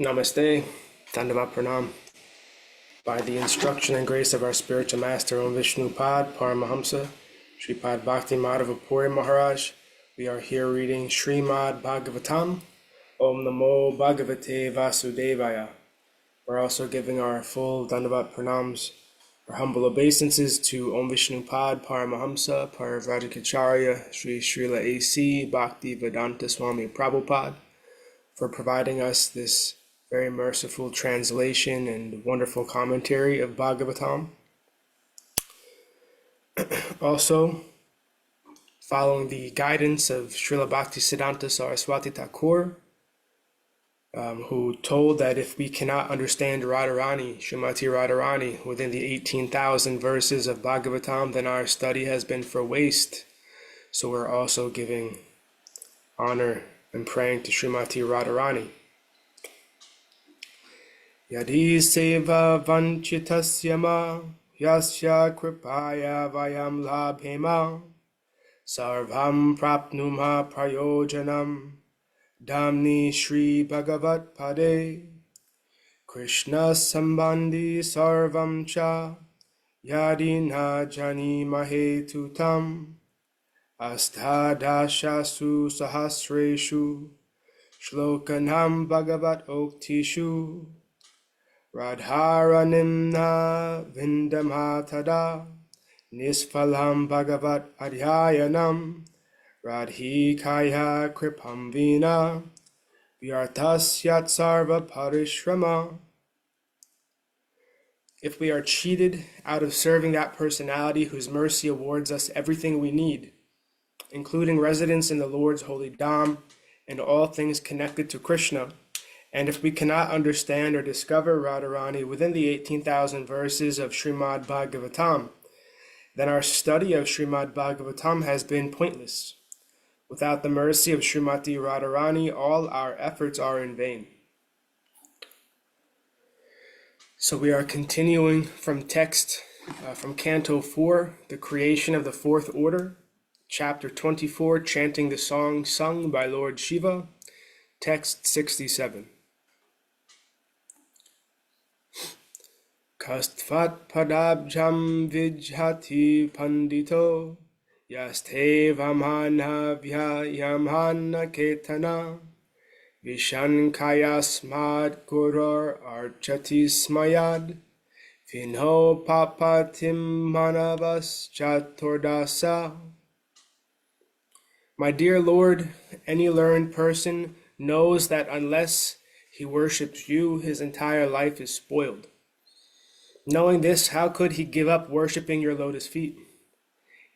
Namaste, Dandavat Pranam. By the instruction and grace of our spiritual master, Om Vishnupad Paramahamsa, Sripad Bhakti Madhava Puri Maharaj, we are here reading Srimad Bhagavatam, Om Namo Bhagavate Vasudevaya. We're also giving our full Dandavat Pranams, our humble obeisances to Om Vishnupad Paramahamsa, Paravrajacharya, Srila A.C. Bhaktivedanta Swami Prabhupada, for providing us this very merciful translation and wonderful commentary of Bhagavatam. Also, following the guidance of Srila Bhaktisiddhanta Saraswati Thakur, who told that if we cannot understand Radharani, Srimati Radharani, within the 18,000 verses of Bhagavatam, then our study has been for waste. So we're also giving honor and praying to Srimati Radharani. Yadi seva vanchitasya ma yasya kripaya vayam labhema sarvam prapnuma prayojanam damni Shri Bhagavat Pade Krishna sambandhi sarvam cha yadi na jani mahetutam astadashasu sahasreshu shlokanam Bhagavat oktishu Radharanimna vindamatada nisfalam Bhagavat adhyayanam radhikaya kripam vina vyartasyat sarva parishrama. If we are cheated out of serving that personality whose mercy awards us everything we need, including residence in the Lord's holy Dham and all things connected to Krishna, and if we cannot understand or discover Radharani within the 18,000 verses of Srimad Bhagavatam, then our study of Srimad Bhagavatam has been pointless. Without the mercy of Srimati Radharani, all our efforts are in vain. So we are continuing from text from Canto 4, the creation of the fourth order, chapter 24, chanting the song sung by Lord Śiva, text 67. Kastvat padabjam vijhati pandito yaste vamana vyayamhana ketana vishankayasmad gurur archati smayad vinho papatim manavas chaturdasa. My dear Lord, any learned person knows that unless he worships you, his entire life is spoiled. Knowing this, how could he give up worshipping your lotus feet?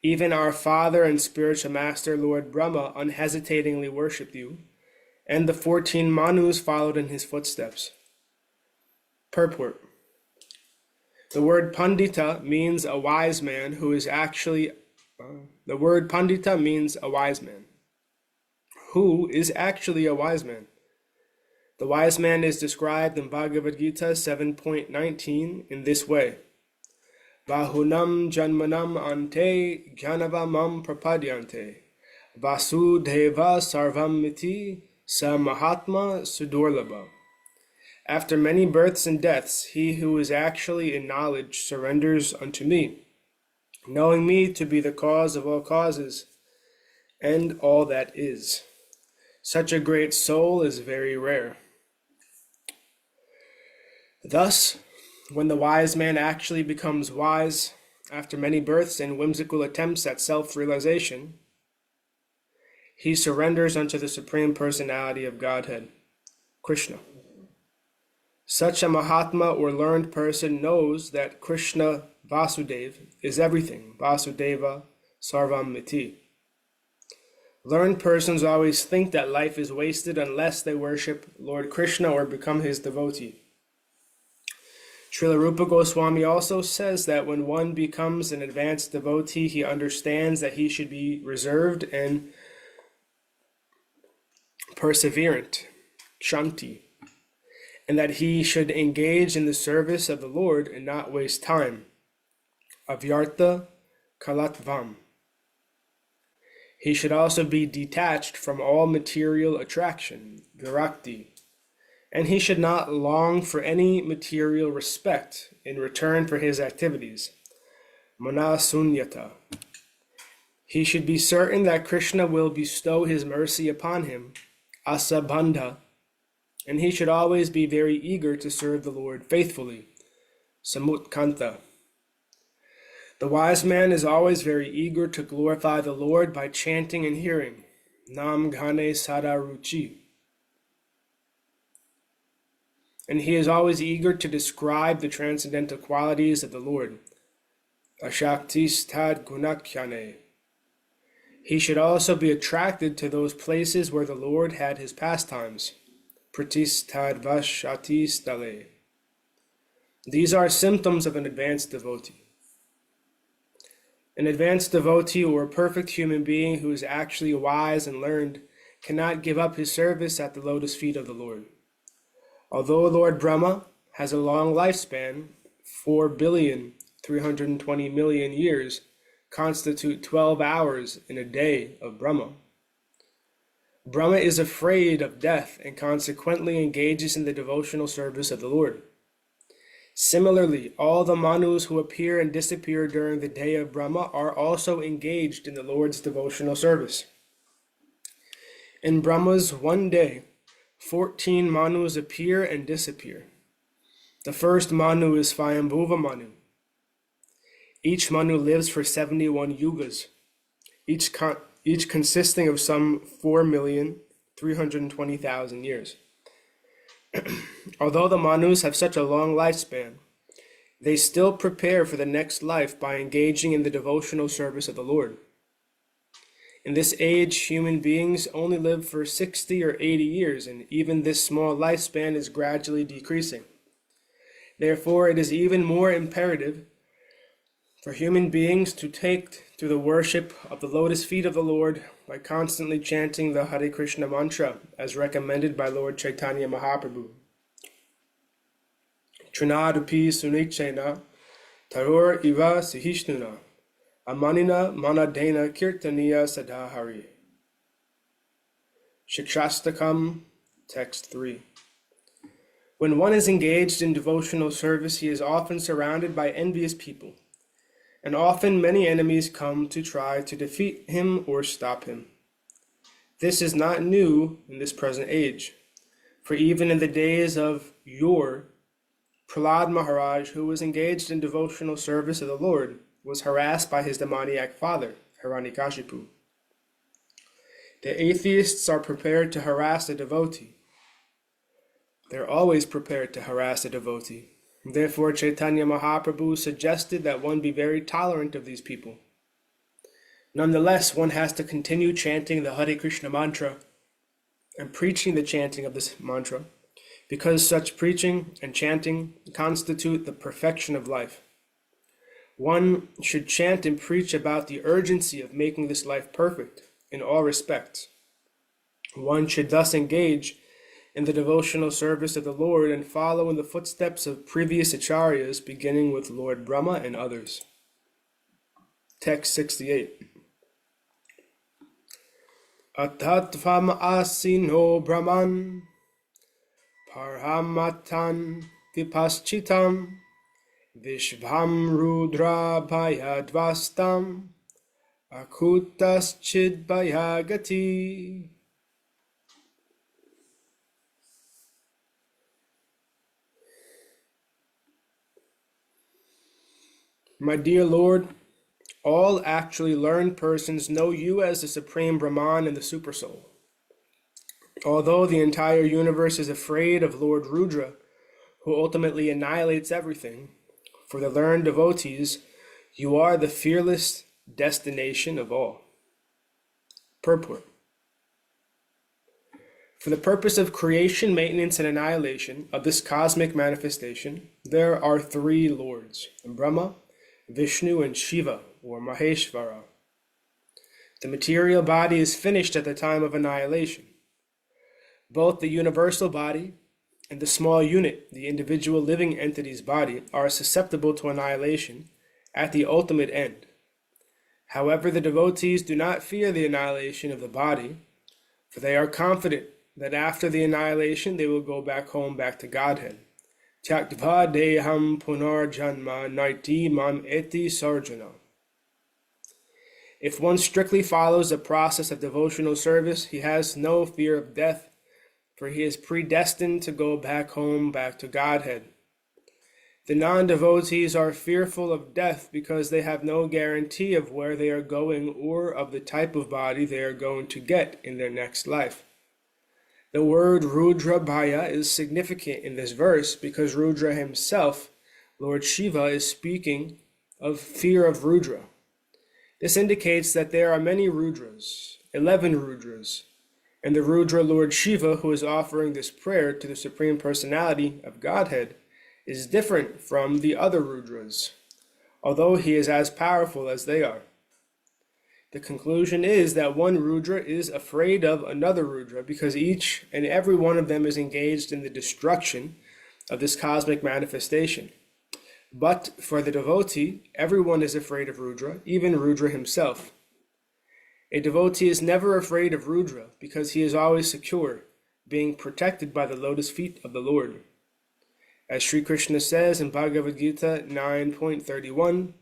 Even our father and spiritual master, Lord Brahma, unhesitatingly worshipped you, and the 14 Manus followed in his footsteps. Purport. The word Pandita means a wise man who is actually... the word Pandita means a wise man. Who is actually a wise man? The wise man is described in Bhagavad Gita 7.19 in this way. Bahunam janmanam ante jnanavamam prapadyante vasudeva sarvam miti sa mahatma sudurlabha. After many births and deaths, he who is actually in knowledge surrenders unto me, knowing me to be the cause of all causes and all that is. Such a great soul is very rare. Thus, when the wise man actually becomes wise after many births and whimsical attempts at self-realization, he surrenders unto the Supreme Personality of Godhead, Krishna. Such a Mahatma or learned person knows that Krishna Vasudeva is everything, Vasudeva Sarvam Miti. Learned persons always think that life is wasted unless they worship Lord Krishna or become his devotee. Srila Rupa Goswami also says that when one becomes an advanced devotee, he understands that he should be reserved and perseverant, shanti, and that he should engage in the service of the Lord and not waste time, avyartha kalatvam. He should also be detached from all material attraction, virakti, and he should not long for any material respect in return for his activities. Manasunyata. He should be certain that Krishna will bestow his mercy upon him, asabandha, and he should always be very eager to serve the Lord faithfully, samutkanta. The wise man is always very eager to glorify the Lord by chanting and hearing, nam ghane sadaruchi. And he is always eager to describe the transcendental qualities of the Lord, ashaktistad gunakyane. He should also be attracted to those places where the Lord had his pastimes, pratistad vashatistale. These are symptoms of an advanced devotee. An advanced devotee, or a perfect human being who is actually wise and learned, cannot give up his service at the lotus feet of the Lord. Although Lord Brahma has a long lifespan, 4,320,000,000 years constitute 12 hours in a day of Brahma. Brahma is afraid of death and consequently engages in the devotional service of the Lord. Similarly, all the Manus who appear and disappear during the day of Brahma are also engaged in the Lord's devotional service. In Brahma's one day, 14 Manus appear and disappear. The first Manu is Swayambhuva Manu. Each Manu lives for 71 yugas, each consisting of some 4,320,000 years. Although the Manus have such a long lifespan, they still prepare for the next life by engaging in the devotional service of the Lord. In this age, human beings only live for 60 or 80 years, and even this small lifespan is gradually decreasing. Therefore, it is even more imperative for human beings to take to the worship of the lotus feet of the Lord by constantly chanting the Hare Krishna mantra as recommended by Lord Chaitanya Mahaprabhu. Trinadupi sunichena taror iva sihishnuna amanina manadena kirtaniya sadahari. Shikshastakam, text 3. When one is engaged in devotional service, he is often surrounded by envious people, and often many enemies come to try to defeat him or stop him. This is not new in this present age, for even in the days of yore, Prahlad Maharaj, who was engaged in devotional service of the Lord, was harassed by his demoniac father, Hiranyakashipu. The atheists are prepared to harass a devotee. They're always prepared to harass a devotee. Therefore, Chaitanya Mahaprabhu suggested that one be very tolerant of these people. Nonetheless, one has to continue chanting the Hare Krishna mantra and preaching the chanting of this mantra, because such preaching and chanting constitute the perfection of life. One should chant and preach about the urgency of making this life perfect in all respects. One should thus engage in the devotional service of the Lord and follow in the footsteps of previous acharyas, beginning with Lord Brahma and others. Text 68. Atatvam asino brahman parhamatan vipaschitam vishvam rudra bhayadvastam akutas chid bhayagati. My dear Lord, all actually learned persons know you as the Supreme Brahman and the Supersoul. Although the entire universe is afraid of Lord Rudra, who ultimately annihilates everything, for the learned devotees, you are the fearless destination of all. Purport. For the purpose of creation, maintenance, and annihilation of this cosmic manifestation, there are three lords, Brahma, Vishnu, and Śiva, or Maheshvara. The material body is finished at the time of annihilation. Both the universal body and the small unit, the individual living entity's body, are susceptible to annihilation at the ultimate end. However, the devotees do not fear the annihilation of the body, for they are confident that after the annihilation they will go back home, back to Godhead. Tyaktva deham punarjanma naiti mam eti sarjana. If one strictly follows the process of devotional service, he has no fear of death, for he is predestined to go back home, back to Godhead. The non-devotees are fearful of death because they have no guarantee of where they are going or of the type of body they are going to get in their next life. The word Rudra Bhaya is significant in this verse because Rudra himself, Lord Śiva, is speaking of fear of Rudra. This indicates that there are many Rudras, 11 Rudras, and the Rudra Lord Śiva, who is offering this prayer to the Supreme Personality of Godhead, is different from the other Rudras, although he is as powerful as they are. The conclusion is that one Rudra is afraid of another Rudra because each and every one of them is engaged in the destruction of this cosmic manifestation. But for the devotee, everyone is afraid of Rudra, even Rudra himself. A devotee is never afraid of Rudra because he is always secure, being protected by the lotus feet of the Lord. As Sri Krishna says in Bhagavad Gita 9.31,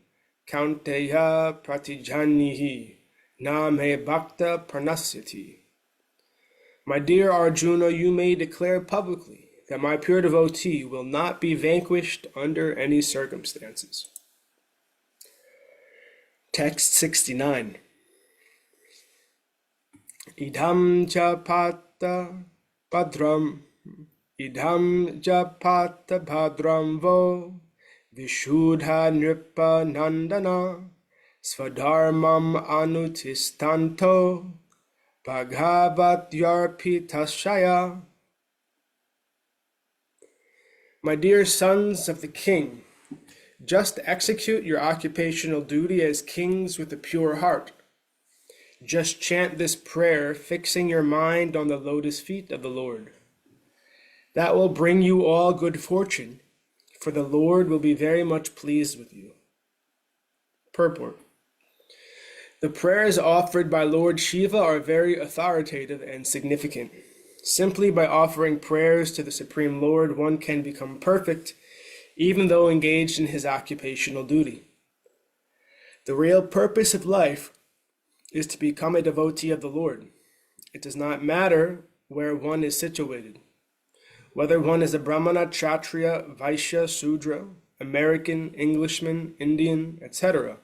Kaunteya pratijanihi na me bhakta pranasyati. My dear Arjuna, you may declare publicly that my pure devotee will not be vanquished under any circumstances. Text 69. Idham japata padram Idham japata bhadram vo Vishuddha nripa nandana Svadharmam anutistanto Bhagavat yarpitashaya. My dear sons of the king, just execute your occupational duty as kings with a pure heart. Just chant this prayer, fixing your mind on the lotus feet of the Lord. That will bring you all good fortune, for the Lord will be very much pleased with you. Purport. The prayers offered by Lord Śiva are very authoritative and significant. Simply by offering prayers to the Supreme Lord, one can become perfect, even though engaged in his occupational duty. The real purpose of life is to become a devotee of the Lord. It does not matter where one is situated. Whether one is a Brahmana, Kshatriya, Vaishya, Sudra, American, Englishman, Indian, etc.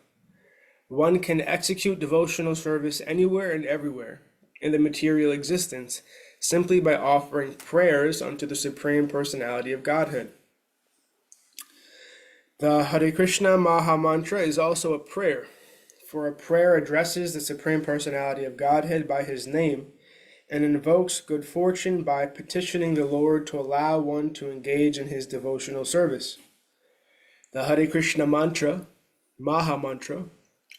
One can execute devotional service anywhere and everywhere in the material existence simply by offering prayers unto the Supreme Personality of Godhead. The Hare Krishna Maha Mantra is also a prayer, for a prayer addresses the Supreme Personality of Godhead by his name and invokes good fortune by petitioning the Lord to allow one to engage in his devotional service. The Hare Krishna mantra, Maha Mantra,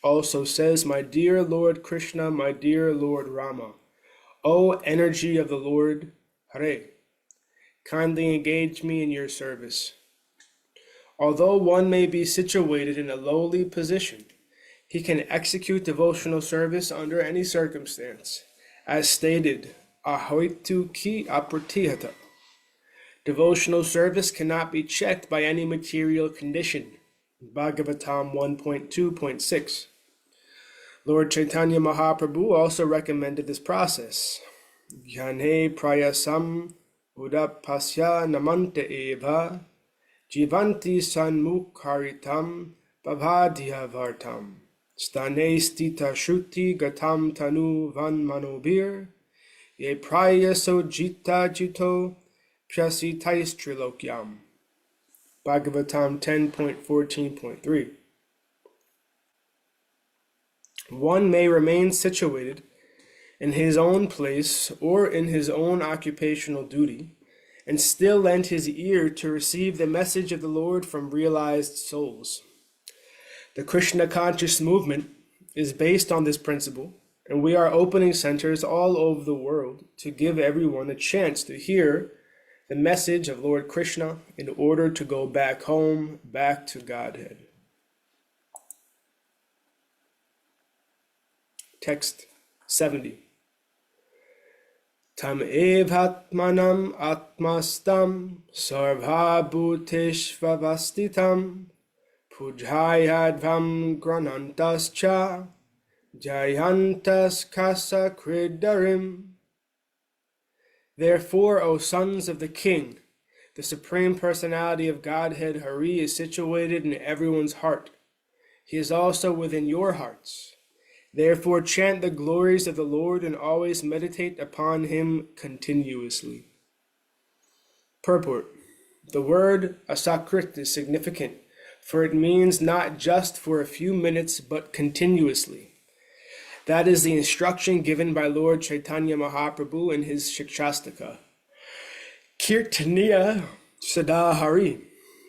also says, My dear Lord Krishna, my dear Lord Rama, O energy of the Lord, Hare, kindly engage me in your service. Although one may be situated in a lowly position, he can execute devotional service under any circumstance. As stated, Ahoitu ki apratihata. Devotional service cannot be checked by any material condition. Bhagavatam 1.2.6. Lord Chaitanya Mahaprabhu also recommended this process. Jnane prayasam udapasya namante eva jivanti sanmukharitam bhavadhyavartam. Stane stita shuti gatam tanu van manobir, ye prayaso jita jito pyasitais trilokyam. Bhagavatam 10.14.3. One may remain situated in his own place or in his own occupational duty and still lend his ear to receive the message of the Lord from realized souls. The Krishna conscious movement is based on this principle, and we are opening centers all over the world to give everyone a chance to hear the message of Lord Krishna in order to go back home, back to Godhead. Text 70. Tam evatmanam atmastam sarva bhuteshvavastitam pujayadvam granantascha jayantas kasa kridarim. Therefore, O sons of the King, the Supreme Personality of Godhead Hare is situated in everyone's heart. He is also within your hearts. Therefore chant the glories of the Lord and always meditate upon him continuously. Purport. The word asakrit is significant, for it means not just for a few minutes, but continuously. That is the instruction given by Lord Chaitanya Mahaprabhu in his Shikshastaka. Kirtaniya Sada Hari.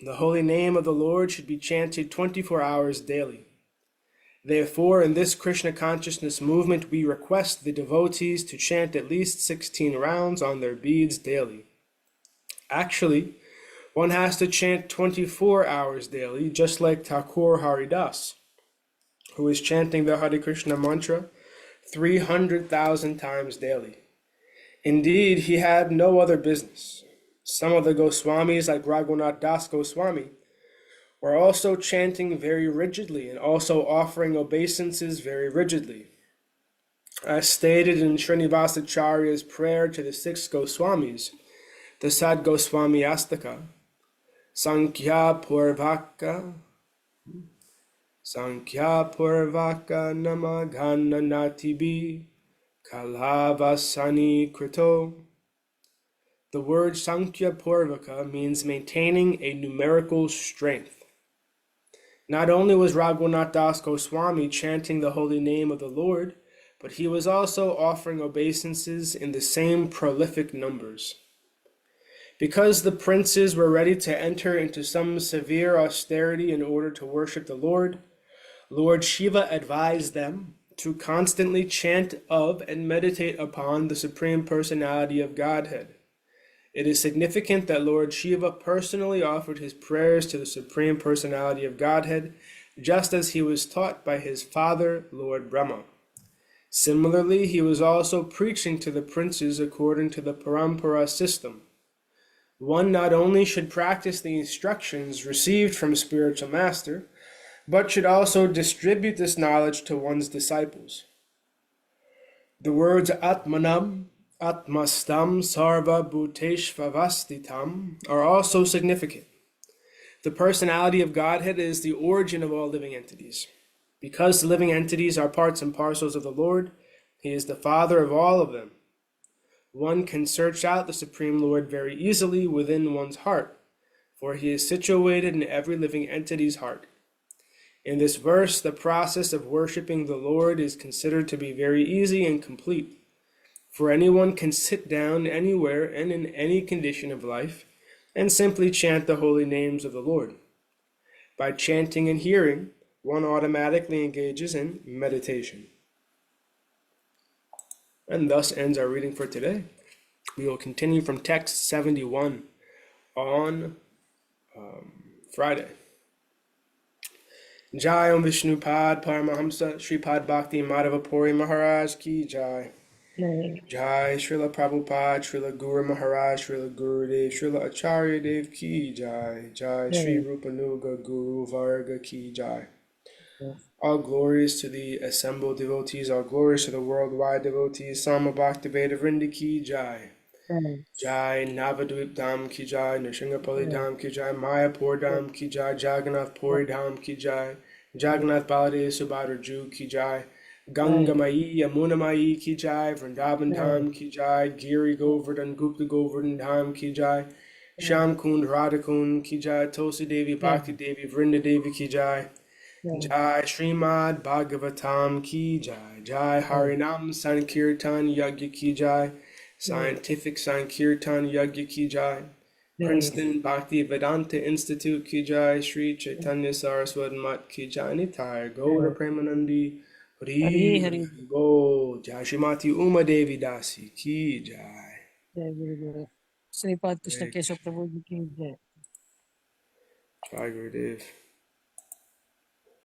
The holy name of the Lord should be chanted 24 hours daily. Therefore, in this Krishna consciousness movement, we request the devotees to chant at least 16 rounds on their beads daily. Actually, one has to chant 24 hours daily, just like Thakur Haridas, who is chanting the Hare Krishna mantra 300,000 times daily. Indeed, he had no other business. Some of the Goswamis, like Raghunath Das Goswami, were also chanting very rigidly and also offering obeisances very rigidly. As stated in Srinivasacharya's prayer to the 6 Goswamis, the Sad Goswami Astaka, Sankhya Purvaka Namagana Natibi Kalavasani Krito. The word Sankhya Purvaka means maintaining a numerical strength. Not only was Raghunath Das Goswami chanting the holy name of the Lord, but he was also offering obeisances in the same prolific numbers. Because the princes were ready to enter into some severe austerity in order to worship the Lord, Lord Śiva advised them to constantly chant of and meditate upon the Supreme Personality of Godhead. It is significant that Lord Śiva personally offered his prayers to the Supreme Personality of Godhead, just as he was taught by his father, Lord Brahma. Similarly, he was also preaching to the princes according to the Parampara system. One not only should practice the instructions received from spiritual master, but should also distribute this knowledge to one's disciples. The words Atmanam, Atmastam, Sarva Bhuteshvavastitam are also significant. The personality of Godhead is the origin of all living entities. Because the living entities are parts and parcels of the Lord, he is the father of all of them. One can search out the Supreme Lord very easily within one's heart, for he is situated in every living entity's heart. In this verse, the process of worshiping the Lord is considered to be very easy and complete. For anyone can sit down anywhere and in any condition of life and simply chant the holy names of the Lord. By chanting and hearing, one automatically engages in meditation. And thus ends our reading for today. We will continue from text 71 on Friday. Jai Om Vishnupad Paramahamsa Sripad Bhakti Madhava Puri Maharaj Ki Jai. Jai Srila Prabhupada, Srila Guru Maharaj, Srila Gurudev, Srila Acharya Dev Ki Jai. Jai Sri Rupanuga Guru Varga Ki Jai. All glories to the assembled devotees, all glories to the worldwide devotees. Sama Bhaktivedanta Vrinda Ki Jai. Jai Navadvip Dham Ki Jai, Nrsimhapali Dham Ki Jai, Mayapur Dham Ki Jai, Jagannath Puri Dham Ki Jai, Jagannath Baladev Subhadra Ju Ki Jai, Ganga Mai, Yamuna Mai Ki Jai, Vrindavan Dham Ki Jai, Giri Govardhan, Gupta Govardhan Dham Ki Jai, Sham Kund Radha Kund Ki Jai, Tulsi Devi, Bhakti Devi, Vrinda Devi Ki Jai, Jai Srimad Bhagavatam Ki Jai, Jai Harinam Sankirtan Yagya Ki Jai, Scientific Sankirtan Yagya Ki Jai, Princeton Bhaktivedanta Institute Ki Jai, Sri Chaitanya Saraswati Mat Ki Jai, Nitai Gaura Premanandi Hari Go, Jai Shrimati Uma Devi Dasi Ki Jai. Jai Gurudev. Sripad Krishna Keshav Prabhu Ji Ki Jai. Jai Gurudev.